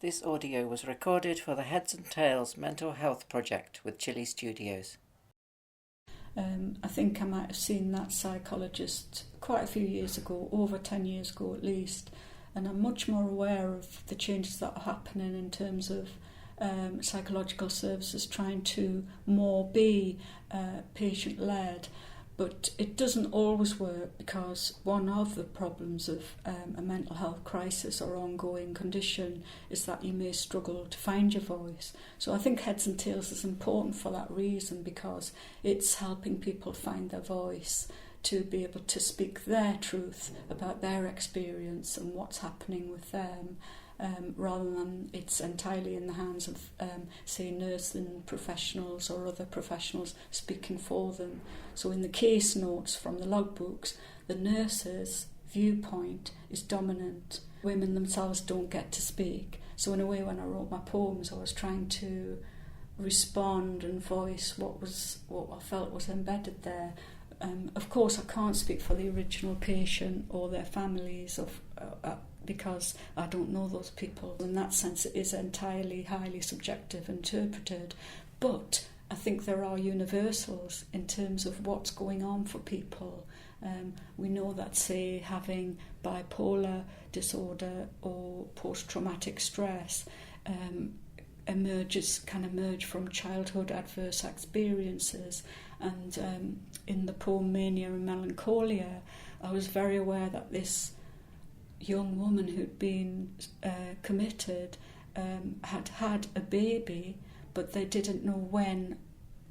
This audio was recorded for the Heads and Tails Mental Health Project with Chilli Studios. I think I might have seen that psychologist quite a few years ago, over 10 years ago at least, and I'm much more aware of the changes that are happening in terms of psychological services trying to more be patient-led. But it doesn't always work because one of the problems of a mental health crisis or ongoing condition is that you may struggle to find your voice. So I think Heads and Tails is important for that reason, because it's helping people find their voice to be able to speak their truth about their experience and what's happening with them. Rather than it's entirely in the hands of, say, nursing professionals or other professionals speaking for them. So in the case notes from the logbooks, the nurse's viewpoint is dominant. Women themselves don't get to speak. So in a way, when I wrote my poems, I was trying to respond and voice what I felt was embedded there. Of course, I can't speak for the original patient or their families because I don't know those people. In that sense, it is entirely highly subjective interpreted. But I think there are universals in terms of what's going on for people. We know that, say, having bipolar disorder or post-traumatic stress can emerge from childhood adverse experiences. And in the poem Mania and Melancholia, I was very aware that this young woman who'd been committed had had a baby, but they didn't know when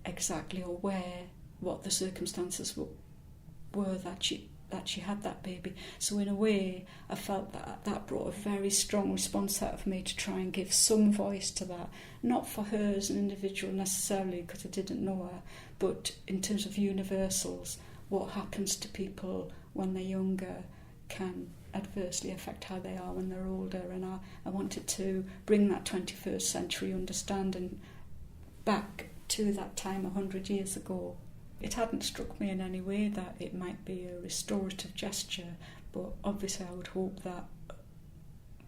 exactly or where, what the circumstances were that she had that baby. So in a way, I felt that brought a very strong response out of me to try and give some voice to that, not for her as an individual necessarily, because I didn't know her, but in terms of universals, what happens to people when they're younger can adversely affect how they are when they're older. And I wanted to bring that 21st century understanding back to that time 100 years ago. It hadn't struck me in any way that it might be a restorative gesture, but obviously I would hope that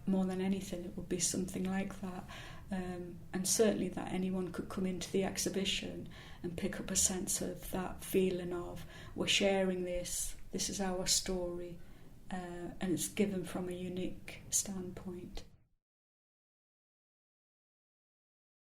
more than anything it would be something like that, and certainly that anyone could come into the exhibition and pick up a sense of that feeling of, we're sharing this is our story, and it's given from a unique standpoint.